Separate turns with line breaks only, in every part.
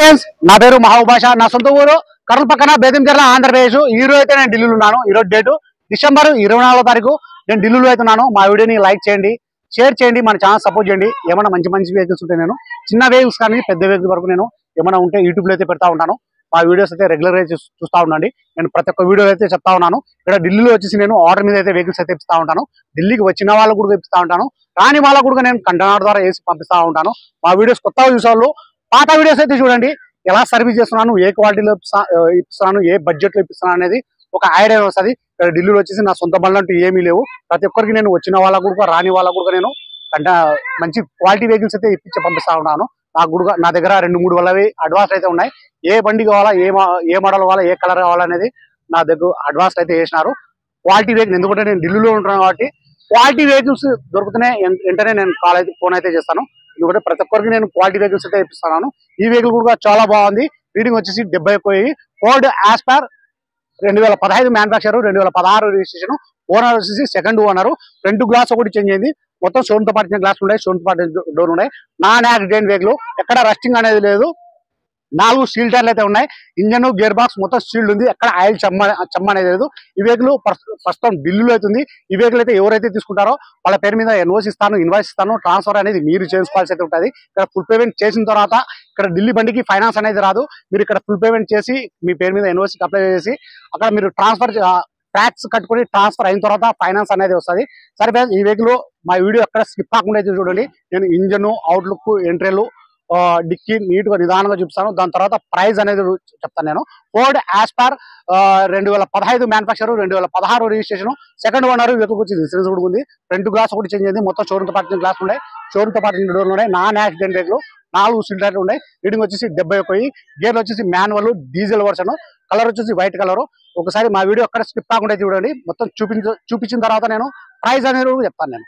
Friends, నా పేరు మహబూబాషా. నా సొంత ఊరు కర్నూలు పక్కన బేతంచెర్ల, ఆంధ్రప్రదేశ్. ఈ రోజు అయితే నేను ఢిల్లీలో ఉన్నాను. ఈ రోజు డేటు డిసెంబర్ 24వ తారీఖు. నేను ఢిల్లీలో అయితే ఉన్నాను. మా వీడియోని లైక్ చేయండి, షేర్ చేయండి, మన ఛానల్ సపోర్ట్ చేయండి. ఏమైనా మంచి మంచి వెహికల్స్ ఉంటే నేను చిన్న వెహికల్స్ కానీ పెద్ద వెహికల్స్ వరకు నేను ఏమైనా ఉంటే యూట్యూబ్లో అయితే పెడతా ఉంటాను. మా వీడియోస్ అయితే రెగ్యులర్గా చూస్తూ ఉండండి. నేను ప్రతి ఒక్క వీడియో అయితే చెప్తా ఉన్నాను. ఇక్కడ ఢిల్లీలో వచ్చేసి నేను ఆర్డర్ మీద అయితే వెహికల్స్ అయితే ఇప్పిస్తా ఉంటాను. ఢిల్లీకి వచ్చిన వాళ్ళకు కూడా ఇప్పిస్తా ఉంటాను, రాని వాళ్ళకు కూడా నేను కంటైనర్ ద్వారా వేసి పంపిస్తా ఉంటాను. మా వీడియోస్ కొత్తగా చూసేవాళ్ళు పాత వీడియోస్ అయితే చూడండి. ఎలా సర్వీస్ చేస్తున్నాను, ఏ క్వాలిటీలో ఇప్పిస్తున్నాను, ఏ బడ్జెట్లో ఇప్పిస్తున్నాను అనేది ఒక ఐడియా వస్తుంది. ఇక్కడ ఢిల్లీలో వచ్చేసి నా సొంత బండ్లు అంటూ ఏమీ లేవు. ప్రతి ఒక్కరికి నేను వచ్చిన వాళ్ళకు కూడా రాని వాళ్ళకు కూడా నేను మంచి క్వాలిటీ వెహికల్స్ అయితే ఇప్పించి పంపిస్తా ఉన్నాను. నా దగ్గర 2-3 వాళ్ళవి అడ్వాన్స్ అయితే ఉన్నాయి. ఏ బండి కావాలా, ఏ మోడల్ కావాలా, ఏ కలర్ కావాలనేది నా దగ్గర అడ్వాన్స్ అయితే వేసినారు. క్వాలిటీ వెహికల్, ఎందుకంటే నేను ఢిల్లీలో ఉంటున్నాను కాబట్టి క్వాలిటీ వెహికల్స్ దొరుకుతున్నాయి. వెంటనే నేను ఫోన్ అయితే చేస్తాను. ఎందుకంటే ప్రతి ఒక్కరికి నేను క్వాలిటీ వెహికల్స్ అయితే ఇప్పిస్తున్నాను. ఈ వెహికల్ కూడా చాలా బాగుంది. రీడింగ్ వచ్చేసి 70 Ford as per 2015 manufacture, 2016 registration. Owner వచ్చేసి సెకండ్ ఓనర్. ఫ్రంట్ గ్లాస్ ఒకటి చేంజ్ అయింది. మొత్తం షోరూమ్ తో పాటు గ్లాస్ ఉన్నాయి, షోరూమ్ తో పాటు డోర్ ఉన్నాయి. నాన్ యాక్సిడెంట్ వెహికల్, ఎక్కడ రస్టింగ్ అనేది లేదు. 4 స్టీల్ టైర్లు అయితే ఉన్నాయి. ఇంజన్, గేర్ బాక్స్ మొత్తం స్టీల్ ఉంది. ఎక్కడ ఆయిల్ చెమ్మ అనేది లేదు. ఈ వెహికల్ ప్రస్తుతం ఢిల్లీలో అవుతుంది. ఈ వెహికల్ అయితే ఎవరైతే తీసుకుంటారో వాళ్ళ పేరు మీద ఇన్వాయిస్ ఇస్తాను. ట్రాన్స్ఫర్ అనేది మీరు చేసుకోవాల్సి అయితే ఉంటుంది. ఇక్కడ ఫుల్ పేమెంట్ చేసిన తర్వాత ఇక్కడ ఢిల్లీ బండికి ఫైనాన్స్ అనేది రాదు. మీరు ఇక్కడ ఫుల్ పేమెంట్ చేసి మీ పేరు మీద ఇన్వాయిస్ అప్లై చేసి అక్కడ మీరు ట్యాక్స్ కట్టుకుని ట్రాన్స్ఫర్ అయిన తర్వాత ఫైనాన్స్ అనేది వస్తుంది. సరే, ఈ వెహికల్ మా వీడియో ఎక్కడ స్కిప్ కాకుండా అయితే చూడండి. నేను ఇంజన్, అవుట్లుక్, ఎంట్రీలు, డిక్కీ నీట్ గా నిదానంగా చూపిస్తాను. దాని తర్వాత ప్రైస్ అనేది చెప్తాను. నేను Ford as per 2015 manufacture, 2016 registration. Second owner. Vehicle వచ్చి ఇన్సూరెన్స్ కూడా ఉంది. ఫ్రంట్ గ్లాస్ ఒకటి చేంజ్ అయింది. మొత్తం షోరూమ్ తో పాటు గ్లాస్ ఉన్నాయి, షోరూమ్ తో పాటు డోర్లు ఉన్నాయి. నాన్ యాక్సిడెంట్ వెహికల్, 4 స్టీల్ టైర్లు ఉన్నాయి. రీడింగ్ వచ్చేసి 71. గేర్లు వచ్చేసి మాన్యువల్, డీజిల్ వర్షన్. కలర్ వచ్చేసి వైట్ కలర్. ఒకసారి మా వీడియో ఎక్కడ స్కిప్ కాకుండా చూడండి. మొత్తం చూపించిన తర్వాత నేను ప్రైస్ అనేది చెప్తాను. నేను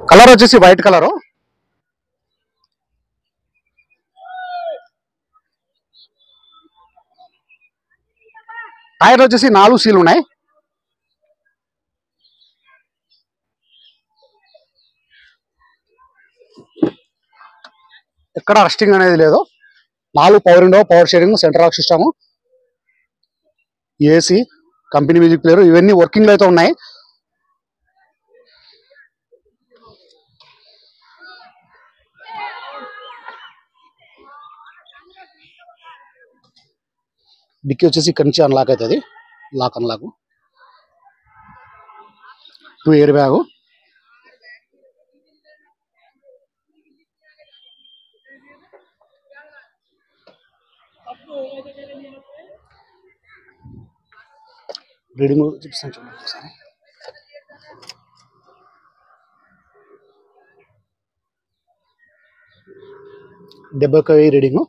కలర్ వచ్చేసి వైట్ కలరు. టైర్లు వచ్చేసి 4 సీలు ఉన్నాయి. ఎక్కడ రస్టింగ్ అనేది లేదు. 4 power window, power sharing, center lock system, AC, company music player, ఇవన్నీ వర్కింగ్ లో అయితే ఉన్నాయి. డిక్కీ వచ్చేసి ఇక్కడి నుంచి అన్లాక్ అవుతుంది. Unlock 2 air bag. రీడింగ్ చూపిస్తాను చూడండి ఒకసారి. డెబ్బై రీడింగ్.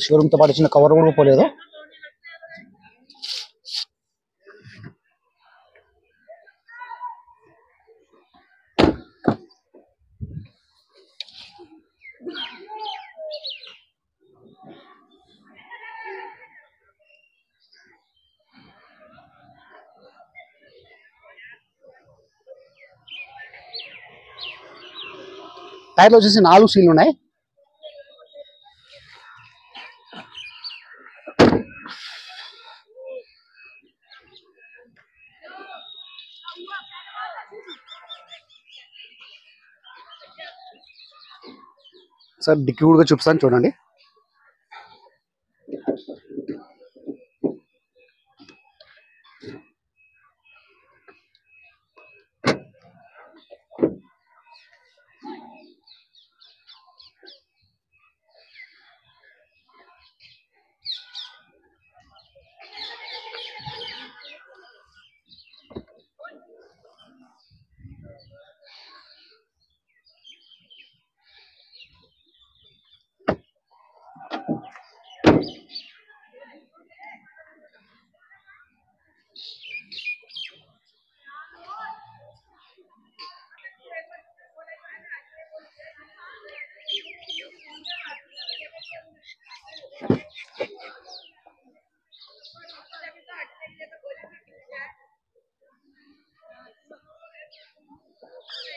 షోరూమ్ తో పాటు చిన్న కవర్ కూడా పోలేదు. టైర్లు వచ్చేసి 4 సీలు ఉన్నాయి. సార్ డిక్కీ కూడా చూపిస్తాను చూడండి.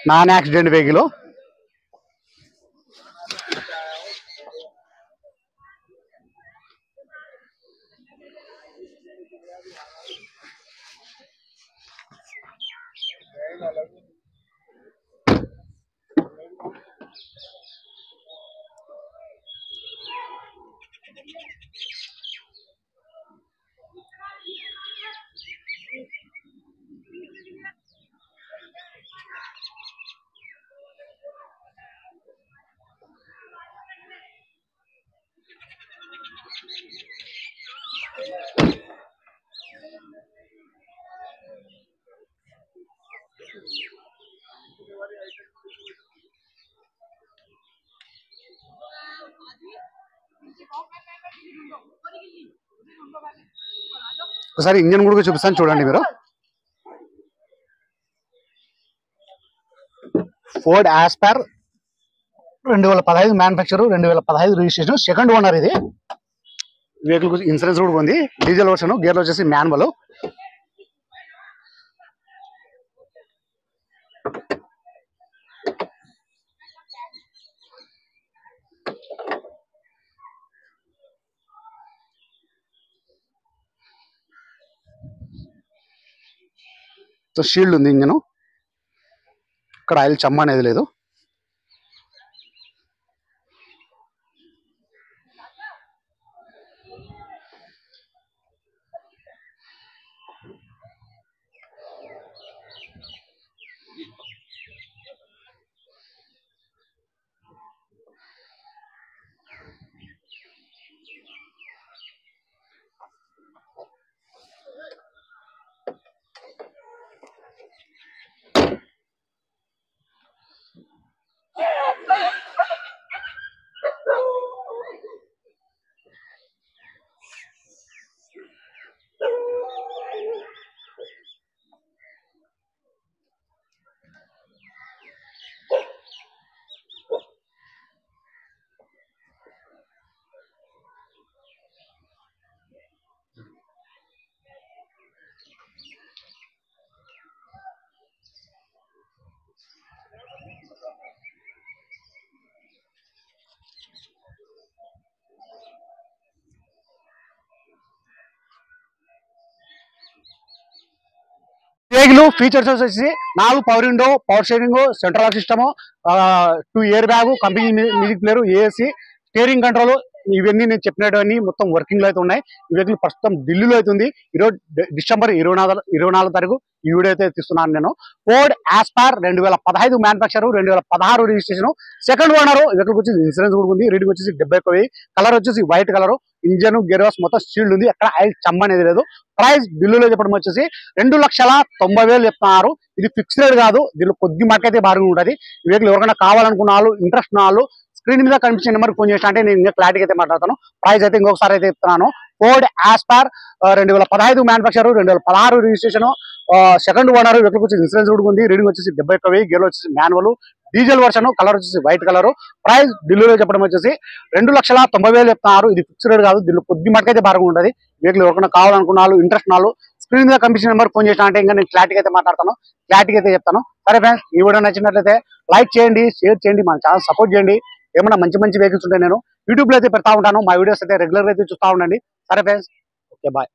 Non accident vehicle. ఒకసారి ఇంజన్ కూడా చూపిస్తాను చూడండి మీరు. Ford Aspire 2015 manufacture, 2015 registration, second owner. ఇది వెహికల్ ఇన్సూరెన్స్ కూడా ఉంది. డీజిల్ వర్షన్, గేర్లు వచ్చేసి మాన్యువల్. షీల్డ్ ఉంది ఇంజను. ఇక్కడ ఆయిల్ చమ్మ అనేది లేదు. వెహికల్ ఫీచర్స్ వచ్చేసి 4 power window, power steering, central lock system, 2 air bag, company music player, AC, steering control, ఇవన్నీ నేను చెప్పినవన్నీ మొత్తం వర్కింగ్ లో అయితే ఉన్నాయి. ఈ వెహికల్ ప్రస్తుతం ఢిల్లీలో అవుతుంది. ఈరోజు డిసెంబర్ 24 తారీఖు ఈ వీడియో అయితే తీస్తున్నాను నేను. Ford Aspire 2015 manufacture, 2016 registration, second owner. Vehicle వచ్చేసి ఇన్సూరెన్స్ కూడా ఉంది. రీడింగ్ వచ్చేసి 71,000. కలర్ వచ్చేసి white colour. Engine, gear box మొత్తం స్టీల్డ్ ఉంది. అక్కడ ఆయిల్ చమ్మ అనేది లేదు. ప్రైస్ ఢిల్లీలో చెప్పడం వచ్చేసి 2,90,000 చెప్తున్నారు. ఇది ఫిక్స్డ్ రేట్ కాదు. దీనిలో కొద్ది మార్కైతే బాగా ఉంటుంది. ఈ వెహికల్ ఎవరికైనా కావాలనుకున్న వాళ్ళు, ఇంట్రెస్ట్ ఉన్న వాళ్ళు స్క్రీన్ మీద కనిపించే నెంబర్ ఫోన్ చేసిన అంటే నేను ఇంకా క్లారిటీ అయితే మాట్లాడతాను. ప్రైస్ అయితే ఇంకొకసారి అయితే చెప్తున్నాను. Ford Aspire 2015 manufacture, 2016 registration, second owner. Vehicle వచ్చేసి ఇన్సూరెన్స్ కూడా ఉంది. రీడింగ్ వచ్చేసి 71,000. గేర్ వచ్చేసి మాన్యువల్, డీజిల్ వర్షన్, కలర్ వచ్చేసి వైట్ కలర్. ప్రైస్ ఢిల్లీలో చెప్పడం వచ్చేసి 2,90,000 చెప్తున్నారు. ఇది ఫిక్స్డ్ రేట్ కాదు. దీనిలో కొద్ది మటుకైతే బాగా ఉంటుంది. వెహికల్ ఎవరికైనా కావాలనుకున్న వాళ్ళు, ఇంట్రెస్ట్ వాళ్ళు స్క్రీన్ మీద కనిపించిన నెంబర్ ఫోన్ చేసిన అంటే ఇంకా నేను క్లారిటీ అయితే మాట్లాడతాను, క్లారిటీ అయితే చెప్తాను. సరే ఫ్రెండ్స్, ఈ వీడియో నచ్చినట్లయితే లైక్ చేయండి, షేర్ చేయండి, మన ఛానల్ సపోర్ట్ చేయండి. ఏమైనా మంచి మంచి వెహికల్స్ ఉంటే నేను యూట్యూబ్ లో అయితే పెడతా ఉంటాను. మా వీడియోస్ అయితే రెగ్యులర్ గా అయితే చూస్తూ ఉండండి. సరే ఫ్రెండ్స్, ఓకే బాయ్.